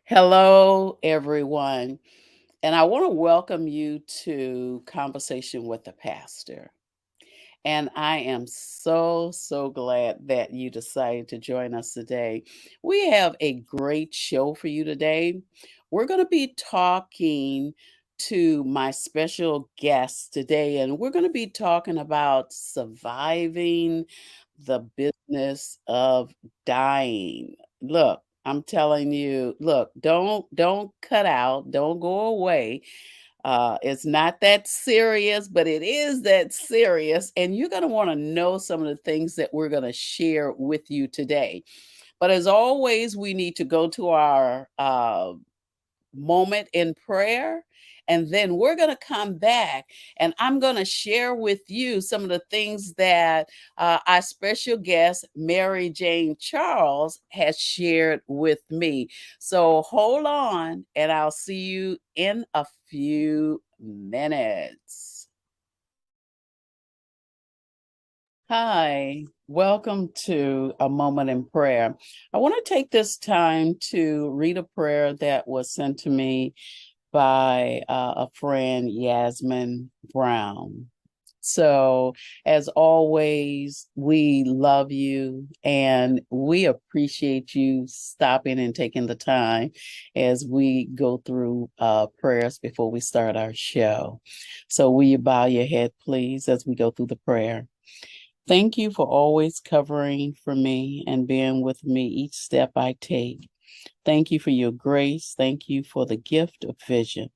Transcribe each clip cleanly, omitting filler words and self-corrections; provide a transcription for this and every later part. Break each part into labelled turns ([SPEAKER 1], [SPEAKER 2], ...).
[SPEAKER 1] Hello, everyone. And I want to welcome you to Conversation with the Pastor. And I am so glad that you decided to join us today. We have a great show for you today. We're going to be talking to my special guest today, and we're going to be talking about surviving the business of dying. Look, I'm telling you, look, don't cut out, don't go away. It's not that serious, but it is that serious. And you're going to want to know some of the things that we're going to share with you today. But as always, we need to go to our moment in prayer. And then we're going to come back and I'm going to share with you some of the things that our special guest, Mary Jane Charles, has shared with me. So hold on, and I'll see you in a few minutes. Hi, welcome to A Moment in Prayer. I want to take this time to read a prayer that was sent to me by a friend, Yasmin Brown. So, as always, we love you and we appreciate you stopping and taking the time as we go through prayers before we start our show. So, will you bow your head, please, as we go through the prayer? Thank you for always covering for me and being with me each step I take. Thank you for your grace. Thank you for the gift of vision.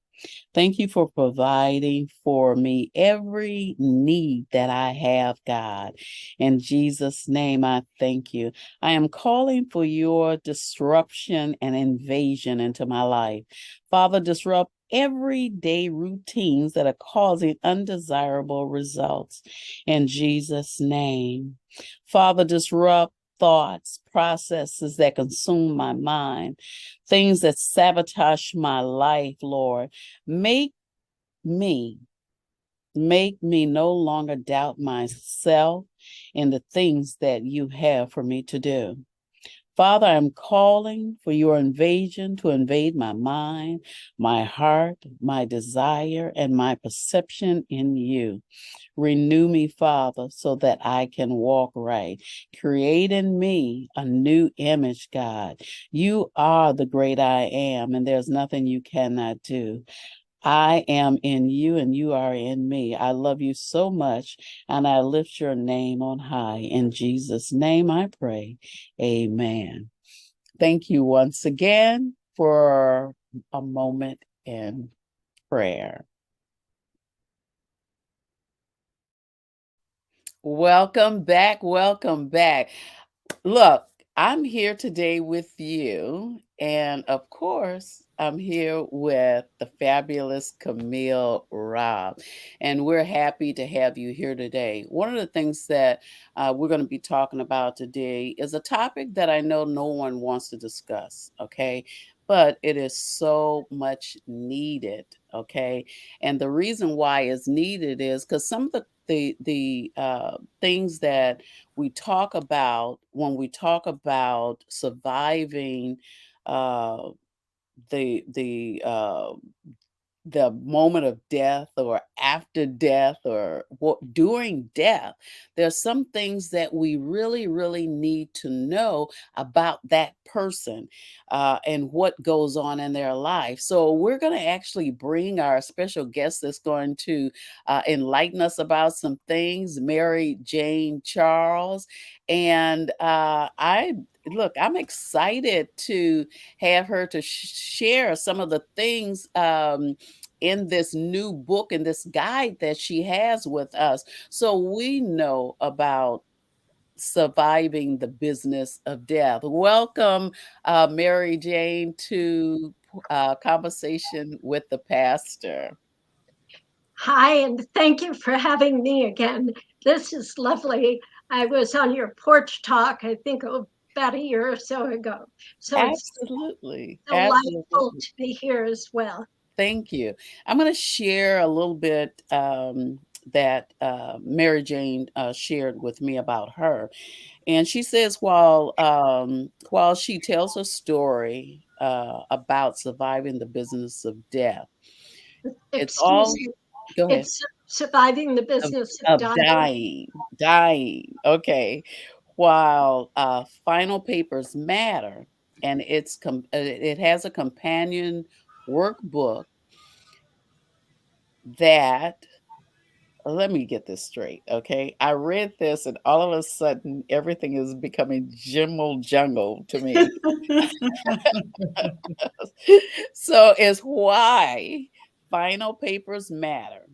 [SPEAKER 1] Thank you for providing for me every need that I have, God. In Jesus' name, I thank you. I am calling for your disruption and invasion into my life. Father, disrupt everyday routines that are causing undesirable results. In Jesus' name. Father, disrupt thoughts, processes that consume my mind, things that sabotage my life, Lord. Make me, make me no longer doubt myself and the things that you have for me to do. Father, I'm calling for your invasion to invade my mind, my heart, my desire, and my perception in you. Renew me, Father, so that I can walk right. Create in me a new image, God. You are the great I am, and there's nothing you cannot do. I am in you and you are in me. I love you so much and I lift your name on high. In Jesus' name I pray. Amen. Thank you once again for a moment in prayer. Welcome back. Welcome back. Look, I'm here today with you. And of course, I'm here with the fabulous Camille Robb. And we're happy to have you here today. One of the things that we're going to be talking about today is a topic that I know no one wants to discuss, okay? But it is so much needed, okay? And the reason why it's needed is because some of the things that we talk about when we talk about surviving uh, the the moment of death or after death or what during death, there's some things that we really need to know about that person and what goes on in their life. So we're going to actually bring our special guest that's going to enlighten us about some things, Mary Jane Charles. And I look, I'm excited to have her to share some of the things in this new book and this guide that she has with us. So we know about surviving the business of death. Welcome, Mary Jane, to Conversation with the Pastor.
[SPEAKER 2] Hi, and thank you for having me again. This is lovely. I was on your porch talk, I think, about a year or so ago. So it's
[SPEAKER 1] Absolutely.
[SPEAKER 2] delightful
[SPEAKER 1] Absolutely.
[SPEAKER 2] to be here as well.
[SPEAKER 1] Thank you. I'm going to share a little bit that Mary Jane shared with me about her. And she says while she tells a story about surviving the business of death, it's
[SPEAKER 2] Excuse
[SPEAKER 1] all
[SPEAKER 2] me.
[SPEAKER 1] go ahead.
[SPEAKER 2] It's surviving the
[SPEAKER 1] Of,
[SPEAKER 2] business of
[SPEAKER 1] of
[SPEAKER 2] dying.
[SPEAKER 1] dying. Okay. While final papers matter, and it has a companion workbook that let me get this straight, okay? I read this and all of a sudden everything is becoming jimble jungle to me. So it's why final papers matter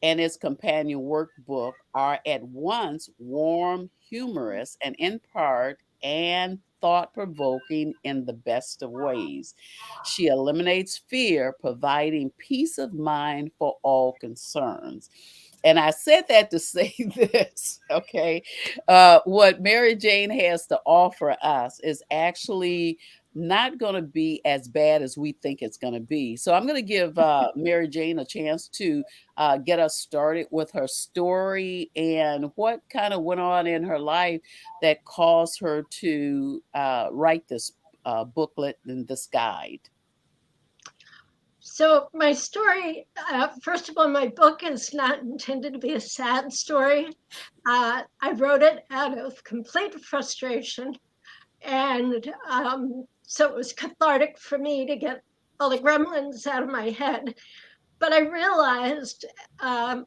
[SPEAKER 1] and its companion workbook are at once warm, humorous, and in part and thought provoking in the best of ways. She eliminates fear, providing peace of mind for all concerns. And I said that to say this, okay? What Mary Jane has to offer us is actually not going to be as bad as we think it's going to be. So I'm going to give Mary Jane a chance to get us started with her story and what kind of went on in her life that caused her to write this booklet and this guide.
[SPEAKER 2] So, my story, first of all, my book is not intended to be a sad story. I wrote it out of complete frustration. And so it was cathartic for me to get all the gremlins out of my head. But I realized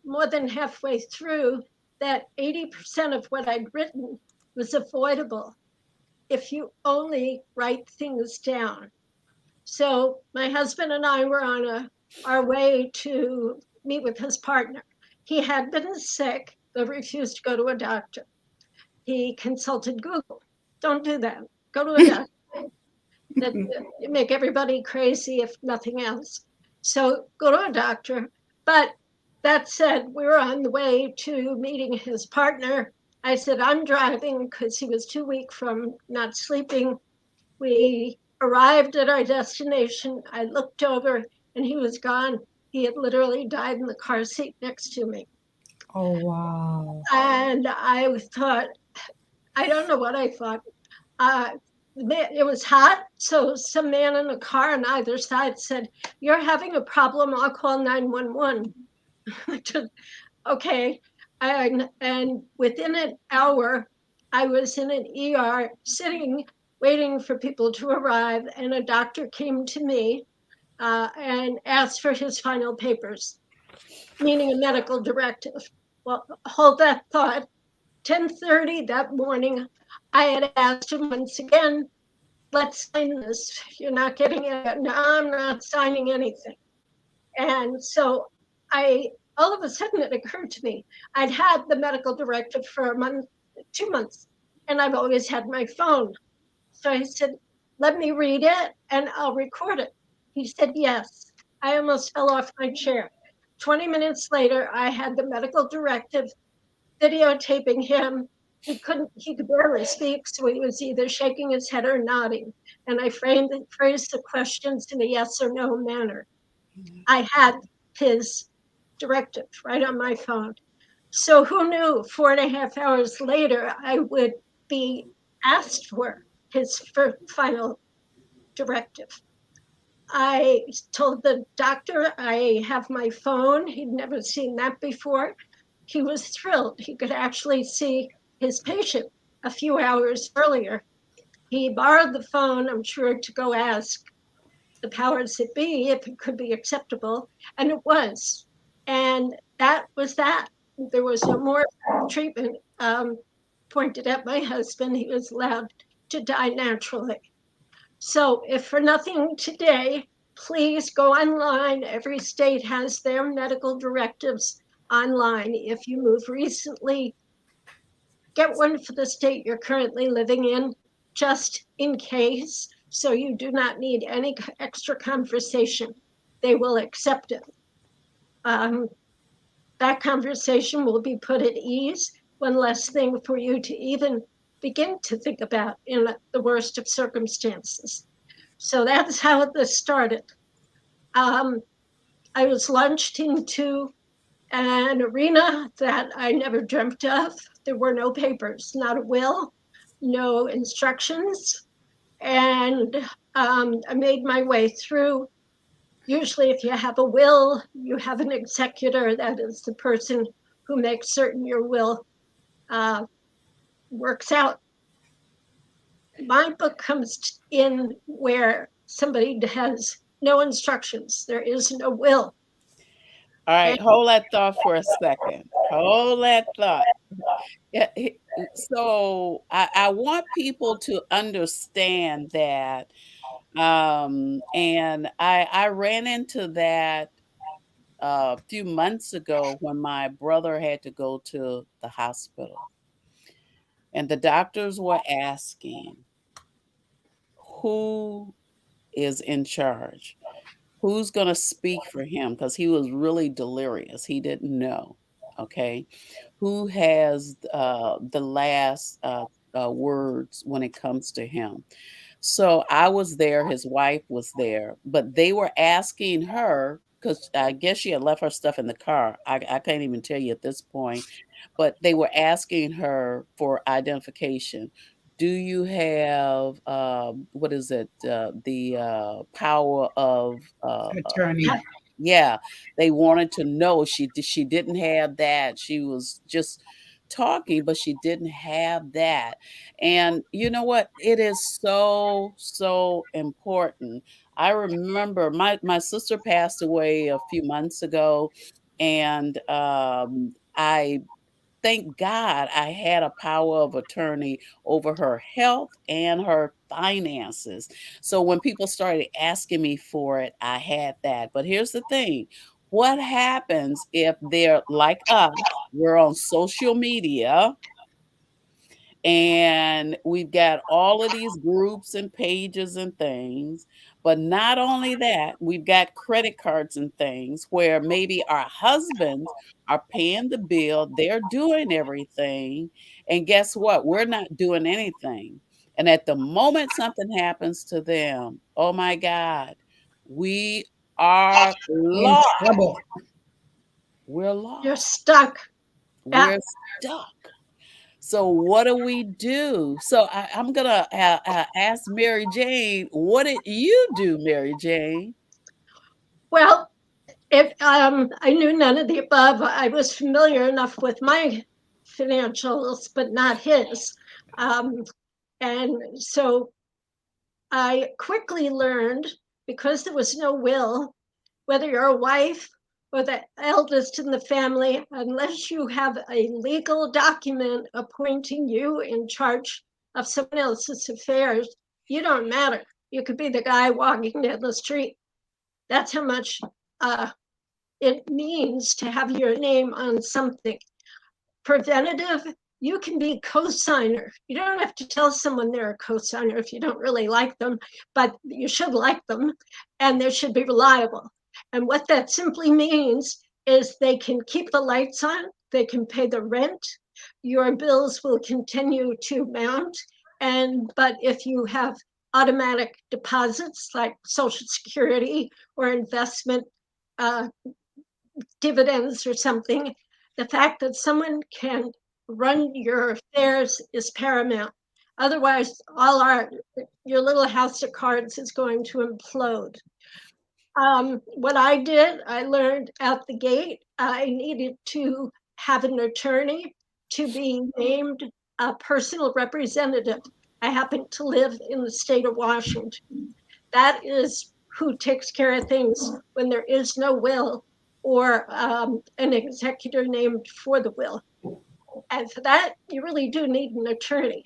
[SPEAKER 2] more than halfway through that 80% of what I'd written was avoidable if you only write things down. So my husband and I were on our way to meet with his partner. He had been sick, but refused to go to a doctor. He consulted Google. Don't do that. Go to a doctor. That make everybody crazy if nothing else. So go to a doctor. But that said, we were on the way to meeting his partner. I said, I'm driving because he was too weak from not sleeping. We arrived at our destination. I looked over and he was gone. He had literally died in the car seat next to me.
[SPEAKER 3] Oh, wow.
[SPEAKER 2] And I thought, I don't know what I thought. Uh, it was hot, so some man in a car on either side said, "You're having a problem. I'll call 911." Okay, and within an hour, I was in an ER sitting, waiting for people to arrive, and a doctor came to me and asked for his final papers, meaning a medical directive. Well, hold that thought. 10:30 that morning, I had asked him once again, let's sign this. You're not getting it. No, I'm not signing anything. And so I, all of a sudden, it occurred to me I'd had the medical directive for a month, 2 months, and I've always had my phone. So I said, let me read it and I'll record it. He said, yes. I almost fell off my chair. 20 minutes later, I had the medical directive videotaping him. He could barely speak, so he was either shaking his head or nodding. And I phrased the questions in a yes or no manner. I had his directive right on my phone. So who knew 4.5 hours later I would be asked for his final directive. I told the doctor I have my phone. He'd never seen that before. He was thrilled. He could actually see his patient a few hours earlier. He borrowed the phone, I'm sure, to go ask the powers that be if it could be acceptable, and it was. And that was that. There was no more treatment pointed at my husband. He was allowed to die naturally. So, if for nothing today, please go online. Every state has their medical directives online. If you moved recently, get one for the state you're currently living in, just in case, so you do not need any extra conversation. They will accept it. Um, that conversation will be put at ease, one less thing for you to even begin to think about in the worst of circumstances. So that's how this started. Um, I was launched into an arena that I never dreamt of. There were no papers, not a will, no instructions. And I made my way through. Usually, if you have a will, you have an executor, that is the person who makes certain your will uh, works out. My book comes in where somebody has no instructions, there is no will.
[SPEAKER 1] All
[SPEAKER 2] And
[SPEAKER 1] right, hold that thought for a second. Hold that thought. Yeah, so I want people to understand that, and I ran into that a few months ago when my brother had to go to the hospital, and the doctors were asking who is in charge, who's going to speak for him because he was really delirious. He didn't know. Okay, who has the last words when it comes to him? So I was there, his wife was there, but they were asking her because I guess she had left her stuff in the car. I can't even tell you at this point, but they were asking her for identification. Do you have what is it? The power of
[SPEAKER 3] Attorney.
[SPEAKER 1] yeah, they wanted to know she didn't have that. She was just talking, but she didn't have that. And you know what? It is so, so important. I remember my sister passed away a few months ago, and I thank God I had a power of attorney over her health and her finances. So when people started asking me for it, I had that. But here's the thing, what happens if they're like us? We're on social media and we've got all of these groups and pages and things. But not only that, we've got credit cards and things where maybe our husbands are paying the bill, they're doing everything. And guess what? We're not doing anything. And at the moment something happens to them, oh my God, we are
[SPEAKER 3] In
[SPEAKER 1] lost.
[SPEAKER 3] trouble.
[SPEAKER 1] We're
[SPEAKER 2] you're
[SPEAKER 1] lost.
[SPEAKER 2] stuck. Yeah.
[SPEAKER 1] We're stuck. So what do we do? So I'm gonna ask Mary Jane. What did you do, Mary Jane?
[SPEAKER 2] Well, if I knew none of the above, I was familiar enough with my financials, but not his. Um, and so I quickly learned, because there was no will, whether you're a wife or the eldest in the family, unless you have a legal document appointing you in charge of someone else's affairs, you don't matter. You could be the guy walking down the street. That's how much uh, it means to have your name on something. Preventative, you can be co-signer. You don't have to tell someone they're a co-signer if you don't really like them, but you should like them, and they should be reliable. And what that simply means is they can keep the lights on, they can pay the rent, your bills will continue to mount. And but if you have automatic deposits like Social Security or investment uh, dividends or something, the fact that someone can run your affairs is paramount. Otherwise, all our your little house of cards is going to implode. What I did, I learned at the gate, I needed to have an attorney to be named a personal representative. I happen to live in the state of Washington. That is who takes care of things when there is no will or an executor named for the will. And for that, you really do need an attorney.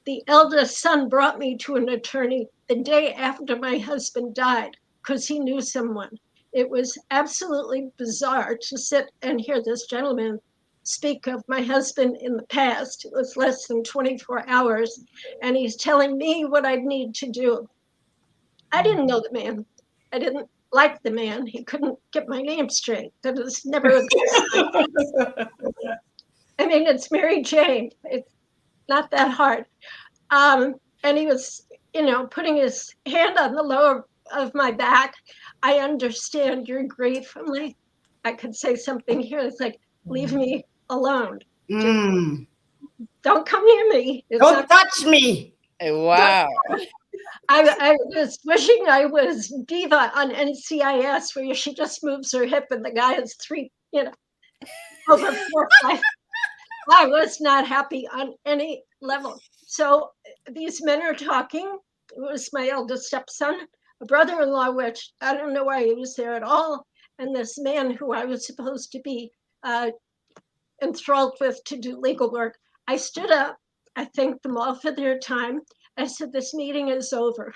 [SPEAKER 2] The eldest son brought me to an attorney the day after my husband died because he knew someone. It was absolutely bizarre to sit and hear this gentleman speak of my husband in the past. It was less than 24 hours, and he's telling me what I need to do. I didn't know the man. I didn't like the man. He couldn't get my name straight. That was never a good sign. I mean, it's Mary Jane. It's not that hard. And he was, putting his hand on the lower of my back. I understand your grief. I'm like, I could say something here. It's like, leave me alone. Just
[SPEAKER 3] Mm.
[SPEAKER 2] Don't come near me.
[SPEAKER 3] Don't touch me.
[SPEAKER 1] Wow.
[SPEAKER 2] I was wishing I was Diva on NCIS, where she just moves her hip and the guy is over 4 5. I was not happy on any level. So these men are talking. It was my eldest stepson, a brother-in-law, which I don't know why he was there at all, and this man who I was supposed to be enthralled with to do legal work. I stood up. I thanked them all for their time. I said, "This meeting is over."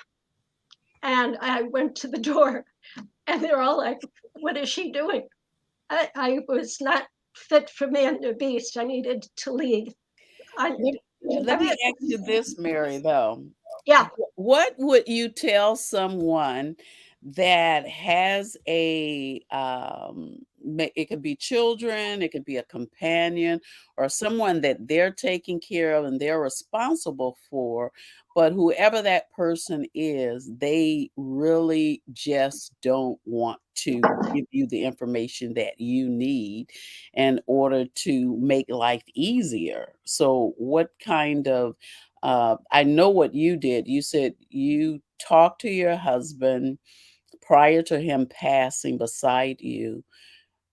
[SPEAKER 2] And I went to the door, and they're all like, "What is she doing?" I was not fit for man or beast. I needed to leave. I,
[SPEAKER 1] Let me ask you this, Mary, though.
[SPEAKER 2] yeah,
[SPEAKER 1] What would you tell someone that has it could be children, it could be a companion, or someone that they're taking care of and they're responsible for, but whoever that person is, they really just don't want to give you the information that you need in order to make life easier. So what kind of I know what you did. You said you talked to your husband prior to him passing beside you.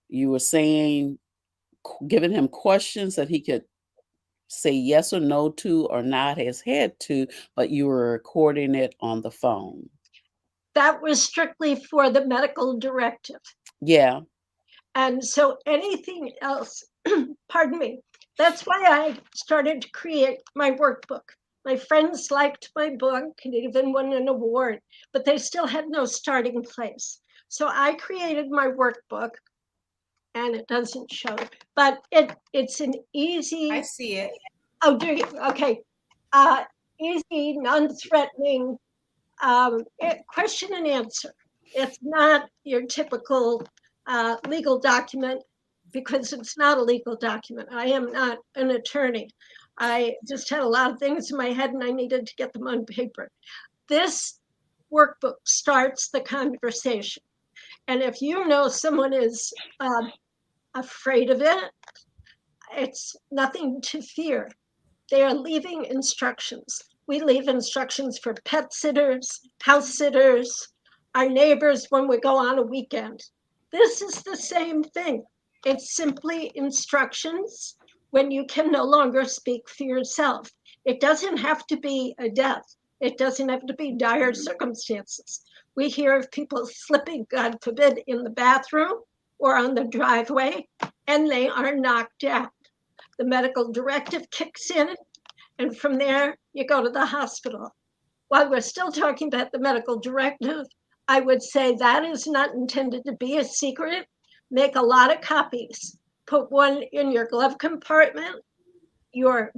[SPEAKER 1] You were saying, giving him questions that he could say yes or no to or nod his head to, but you were recording it on the phone.
[SPEAKER 2] that was strictly for the medical directive.
[SPEAKER 1] Yeah.
[SPEAKER 2] And so anything else, pardon me, that's why I started to create my workbook. My friends liked my book and even won an award, but they still had no starting place. So I created my workbook, and it doesn't show, but it's an easy.
[SPEAKER 3] I see it.
[SPEAKER 2] Oh, do you? Okay. Easy, non-threatening question and answer. It's not your typical legal document because it's not a legal document. I am not an attorney. I just had a lot of things in my head and I needed to get them on paper. This workbook starts the conversation. And if you know someone is afraid of it, it's nothing to fear. They are leaving instructions. We leave instructions for pet sitters, house sitters, our neighbors when we go on a weekend. This is the same thing. It's simply instructions when you can no longer speak for yourself. It doesn't have to be a death, it doesn't have to be dire circumstances. We hear of people slipping, God forbid, in the bathroom or on the driveway, and they are knocked out. The medical directive kicks in, and from there, you go to the hospital. While we're still talking about the medical directive, I would say that is not intended to be a secret. Make a lot of copies. Put one in your glove compartment, your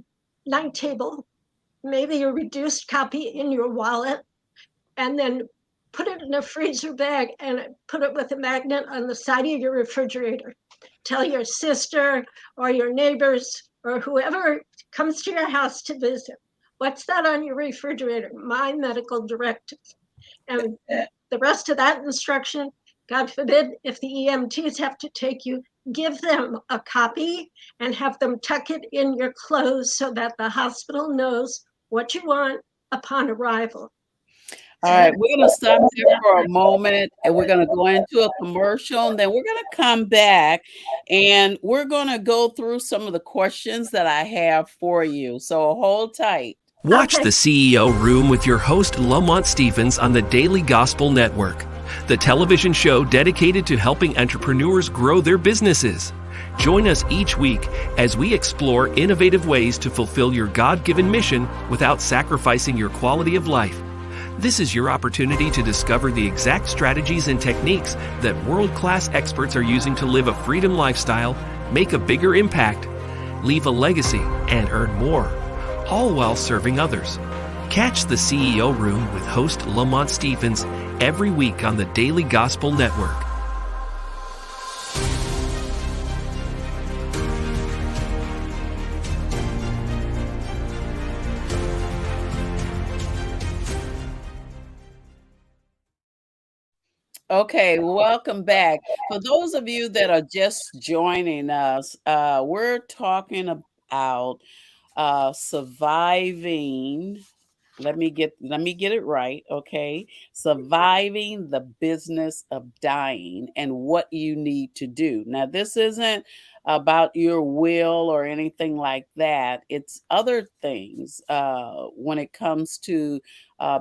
[SPEAKER 2] night table, maybe a reduced copy in your wallet, and then put it in a freezer bag and put it with a magnet on the side of your refrigerator. Tell your sister or your neighbors or whoever comes to your house to visit, what's that on your refrigerator? My medical directive. And the rest of that instruction, God forbid, if the EMTs have to take you, give them a copy and have them tuck it in your clothes so that the hospital knows what you want upon arrival.
[SPEAKER 1] All right, we're going to stop there for a moment and we're going to go into a commercial and then we're going to come back and we're going to go through some of the questions that I have for you. So hold tight.
[SPEAKER 4] Watch
[SPEAKER 2] Okay.
[SPEAKER 4] the CEO Room with your host, Lamont Stevens, on the Daily Gospel Network, the television show dedicated to helping entrepreneurs grow their businesses. Join us each week as we explore innovative ways to fulfill your God-given mission without sacrificing your quality of life. This is your opportunity to discover the exact strategies and techniques that world-class experts are using to live a freedom lifestyle, make a bigger impact, leave a legacy, and earn more, all while serving others. Catch the CEO Room with host Lamont Stevens every week on the Daily Gospel Network.
[SPEAKER 1] Okay, welcome back. For those of you that are just joining us, we're talking about surviving. Let me get it right, okay? Surviving the business of dying and what you need to do. Now, this isn't about your will or anything like that. It's other things when it comes to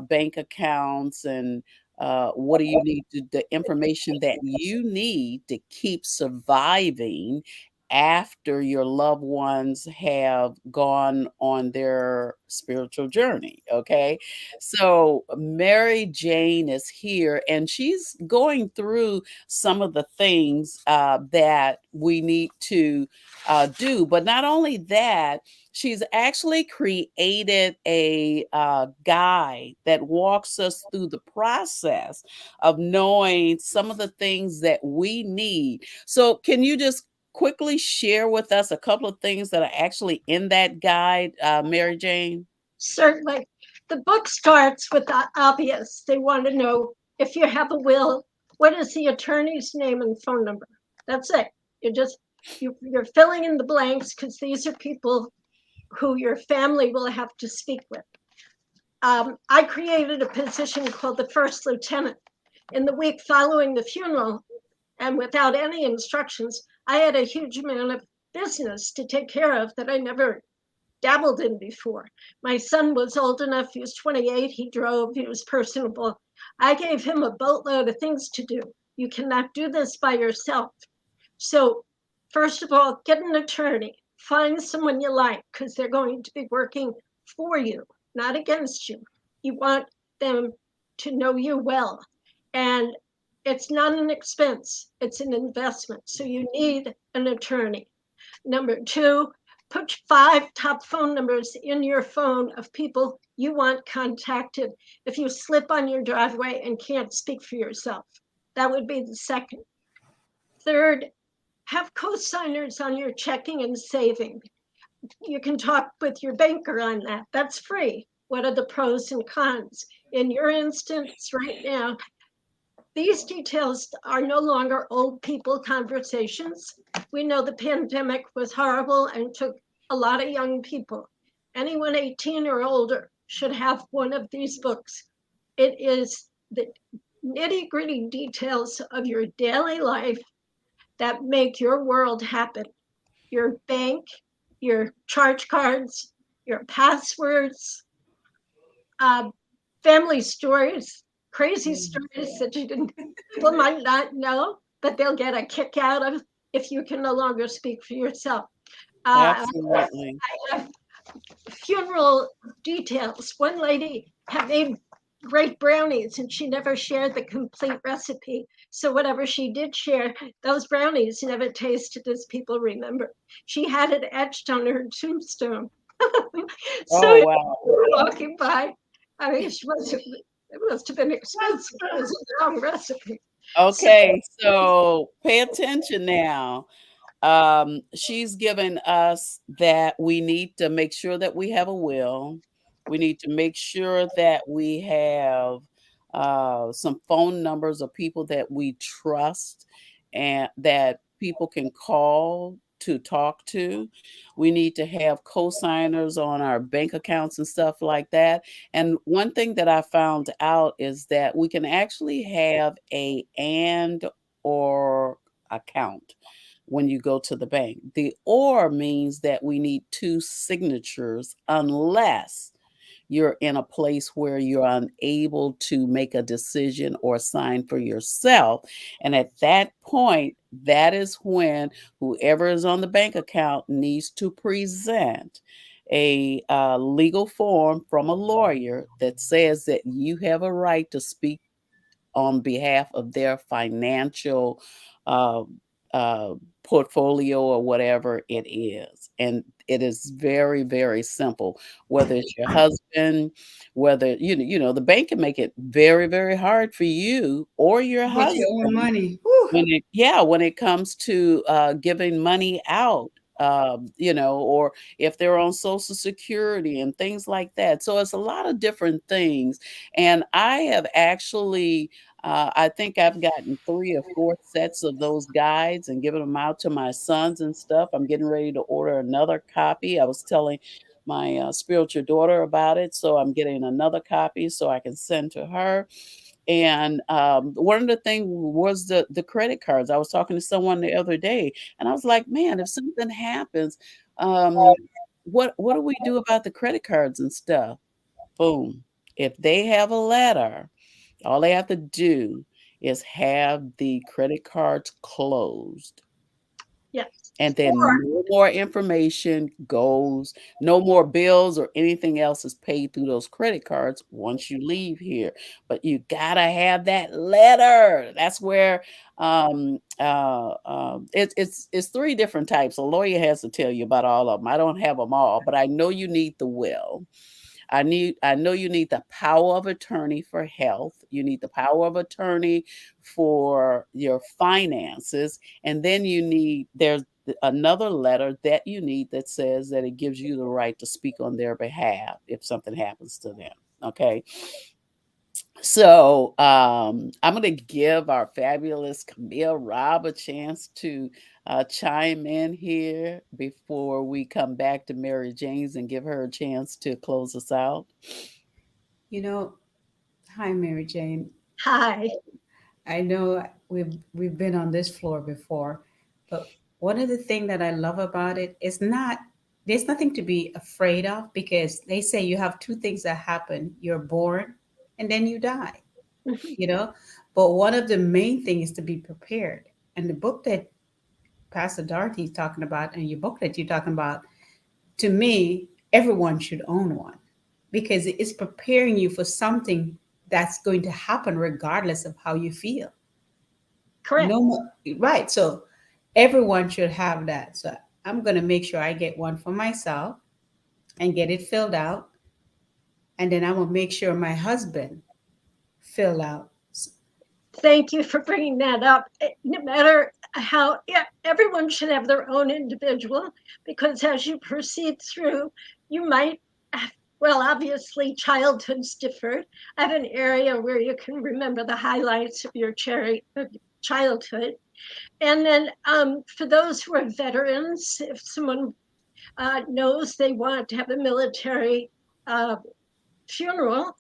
[SPEAKER 1] bank accounts and what do you need to, the information that you need to keep surviving after your loved ones have gone on their spiritual journey. Okay. So Mary Jane is here and she's going through some of the things that we need to do. But not only that, she's actually created a guide that walks us through the process of knowing some of the things that we need. So, can you just quickly share with us a couple of things that are actually in that guide, Mary Jane?
[SPEAKER 2] Certainly. The book starts with the obvious. They want to know if you have a will, what is the attorney's name and phone number? That's it. You're just you're filling in the blanks because these are people who your family will have to speak with. I created a position called the first lieutenant. In the week following the funeral, and without any instructions, I had a huge amount of business to take care of that I never dabbled in before. My son was old enough, he was 28, he drove, he was personable. I gave him a boatload of things to do. You cannot do this by yourself. So, first of all, get an attorney, find someone you like, because they're going to be working for you, not against you. You want them to know you well. And it's not an expense, it's an investment. So, you need an attorney. Number two, put 5 top phone numbers in your phone of people you want contacted if you slip on your driveway and can't speak for yourself. That would be the second. Third, have co-signers on your checking and saving. You can talk with your banker on that. That's free. What are the pros and cons? In your instance, right now, these details are no longer old people conversations. We know the pandemic was horrible and took a lot of young people. Anyone 18 or older should have one of these books. It is the nitty gritty details of your daily life that make your world happen. Your bank, your charge cards, your passwords, uh, family stories, crazy stories that you didn't, people might not know, but they'll get a kick out of if you can no longer speak for yourself.
[SPEAKER 1] Absolutely.
[SPEAKER 2] I have funeral details. One lady had made great brownies and she never shared the complete recipe. So whatever she did share, those brownies never tasted as people remember. She had it etched on her tombstone. So
[SPEAKER 1] Oh, wow.
[SPEAKER 2] walking by, I mean, it must have been expensive. It was a long recipe. So
[SPEAKER 1] Okay, so pay attention now. She's given us that we need to make sure that we have a will. We need to make sure that we have some phone numbers of people that we trust and that people can call to talk to. We need to have co-signers on our bank accounts and stuff like that. And one thing that I found out is that we can actually have a and or account when you go to the bank. The or means that we need two signatures unless you're in a place where you're unable to make a decision or sign for yourself. And at that point, that is when whoever is on the bank account needs to present a legal form from a lawyer that says that you have a right to speak on behalf of their financial uh, uh, portfolio or whatever it is. And it is very, very simple. Whether it's your husband, whether the bank can make it very, very hard for you or your
[SPEAKER 3] Get your own
[SPEAKER 1] husband
[SPEAKER 3] money. Whew.
[SPEAKER 1] when it comes to giving money out, or if they're on Social Security and things like that. So it's a lot of different things. And I have actually, I think I've gotten 3 or 4 sets of those guides and given them out to my sons and stuff. I'm getting ready to order another copy. I was telling my spiritual daughter about it. So I'm getting another copy so I can send to her. And one of the things was the credit cards. I was talking to someone the other day, and I was like, "Man, if something happens, um, what do we do about the credit cards and stuff?" Boom. If they have a letter, all they have to do is have the credit cards closed.
[SPEAKER 2] Yes.
[SPEAKER 1] And then
[SPEAKER 2] Or
[SPEAKER 1] no more information goes, no more bills or anything else is paid through those credit cards once you leave here. But you gotta have that letter. That's where it's three different types. A lawyer has to tell you about all of them. I don't have them all, but I know you need the will. I know you need the power of attorney for health. You need the power of attorney for your finances. And then there's another letter that you need that says that it gives you the right to speak on their behalf if something happens to them. Okay. So I'm going to give our fabulous Camille Robb a chance to chime in here before we come back to Mary Jane's and give her a chance to close us out.
[SPEAKER 3] You know, hi, Mary Jane.
[SPEAKER 2] hi.
[SPEAKER 3] I know we've been on this floor before, but one of the things that I love about it is not there's nothing to be afraid of because they say you have two things that happen. You're born and then you die,
[SPEAKER 2] Mhm.
[SPEAKER 3] you know? But one of the main things is to be prepared. And the book that Pastor Dorothy is talking about and your book that you're talking about, to me, everyone should own one because it's preparing you for something that's going to happen regardless of how you feel.
[SPEAKER 2] Correct.
[SPEAKER 3] No more, right. So everyone should have that. So I'm going to make sure I get one for myself and get it filled out. And then I'm going to make sure my husband fill out.
[SPEAKER 2] Thank you for bringing that up. No matter how, yeah, everyone should have their own individual because as you proceed through, you might, well, obviously, childhood's different. I have an area where you can remember the highlights of your childhood. And then for those who are veterans, if someone knows they want to have a military uh, funeral,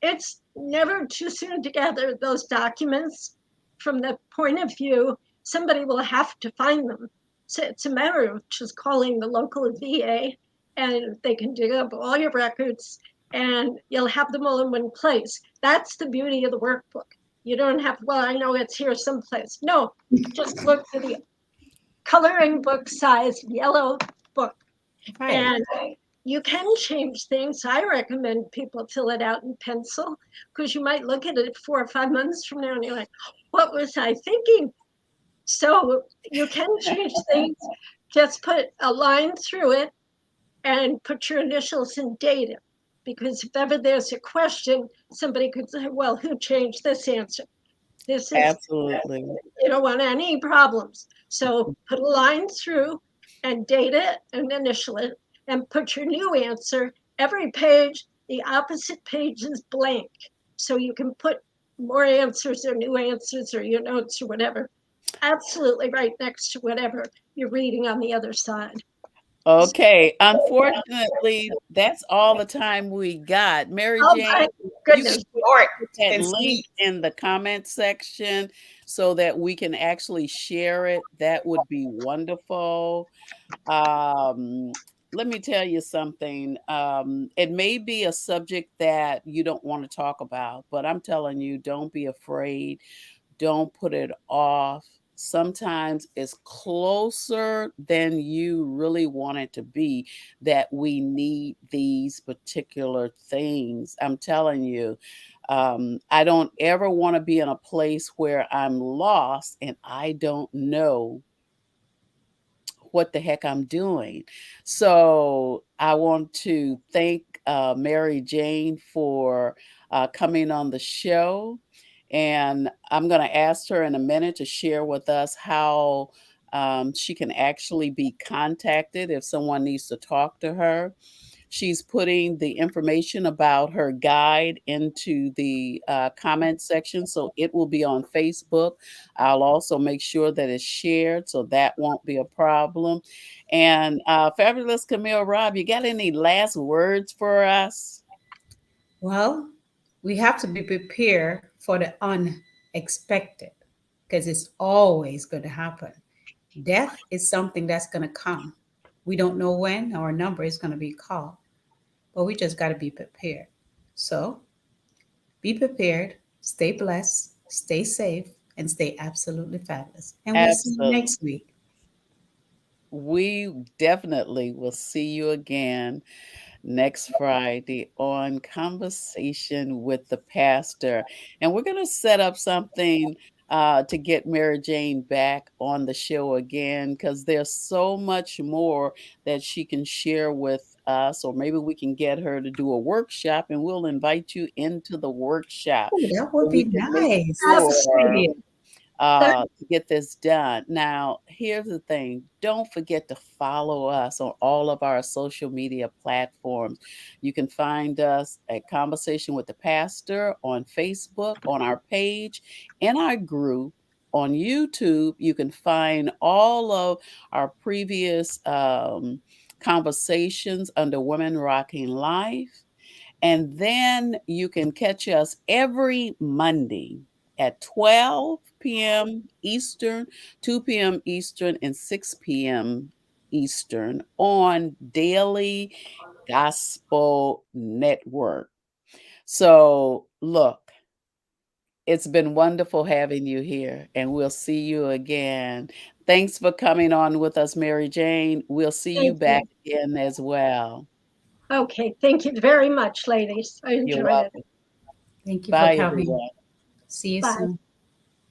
[SPEAKER 2] it's never too soon to gather those documents. From the point of view, somebody will have to find them. So it's a matter of just calling the local VA and they can dig up all your records and you'll have them all in one place. That's the beauty of the workbook. You don't have, well, I know it's here someplace. No, just look for the coloring book size yellow book
[SPEAKER 3] Right.
[SPEAKER 2] and you can change things. I recommend people fill it out in pencil because you might look at it 4 or 5 months from now and you're like, what was I thinking? So you can change things. Just put a line through it and put your initials and date it. Because if ever there's a question, somebody could say, well, who changed this answer? This is,
[SPEAKER 1] Absolutely.
[SPEAKER 2] you don't want any problems. So put a line through and date it and initial it and put your new answer. Every page, the opposite page is blank. So you can put more answers or new answers or your notes or whatever. Absolutely right next to whatever you're reading on the other side.
[SPEAKER 1] Okay. Unfortunately, that's all the time we got. Mary
[SPEAKER 2] Oh my
[SPEAKER 1] Jane, you
[SPEAKER 2] goodness.
[SPEAKER 1] can put
[SPEAKER 3] Short
[SPEAKER 1] that
[SPEAKER 3] and
[SPEAKER 1] link
[SPEAKER 3] sweet.
[SPEAKER 1] in the comment section so that we can actually share it. That would be wonderful. Um, Let me tell you something. It may be a subject that you don't want to talk about, but I'm telling you, don't be afraid. Don't put it off. Sometimes it's closer than you really want it to be that we need these particular things. I'm telling you, I don't ever want to be in a place where I'm lost and I don't know what the heck I'm doing. So I want to thank Mary Jane for coming on the show. And I'm going to ask her in a minute to share with us how she can actually be contacted if someone needs to talk to her. She's putting the information about her guide into the comment section, so it will be on Facebook. I'll also make sure that it's shared, so that won't be a problem. And Fabulous Camille Robb, you got any last words for us?
[SPEAKER 3] Well, we have to be prepared for the unexpected because it's always going to happen. Death is something that's going to come. We don't know when our number is going to be called, but we just got to be prepared. So be prepared, stay blessed, stay safe, and stay absolutely fabulous. And we'll see you
[SPEAKER 1] Absolutely.
[SPEAKER 3] next week.
[SPEAKER 1] We definitely will see you again next Friday on Conversation with the Pastor. And we're going to set up something to get Mary Jane back on the show again because there's so much more that she can share with us. Or maybe we can get her to do a workshop and we'll invite you into the workshop
[SPEAKER 3] Oh, that
[SPEAKER 1] so
[SPEAKER 3] would
[SPEAKER 1] we
[SPEAKER 3] be
[SPEAKER 1] can make
[SPEAKER 3] nice. That's a good
[SPEAKER 1] sure
[SPEAKER 3] idea.
[SPEAKER 2] That,
[SPEAKER 1] to get this done. Now, here's the thing, don't forget to follow us on all of our social media platforms. You can find us at Conversation with the Pastor on Facebook, on our page, in our group. On YouTube, you can find all of our previous conversations under Women Rocking Life. And then you can catch us every Monday at 12 p.m. Eastern, 2 p.m. Eastern, and 6 p.m. Eastern on Daily Gospel Network. So, look, it's been wonderful having you here, and we'll see you again. Thanks for coming on with us, Mary Jane. We'll see you
[SPEAKER 2] thank
[SPEAKER 1] back
[SPEAKER 2] you.
[SPEAKER 1] again as well.
[SPEAKER 2] Okay, thank you very much, ladies. I
[SPEAKER 1] You're
[SPEAKER 2] enjoyed it.
[SPEAKER 1] welcome.
[SPEAKER 3] Thank you for
[SPEAKER 1] Bye,
[SPEAKER 3] coming.
[SPEAKER 1] everyone.
[SPEAKER 3] See you
[SPEAKER 2] Bye.
[SPEAKER 3] soon.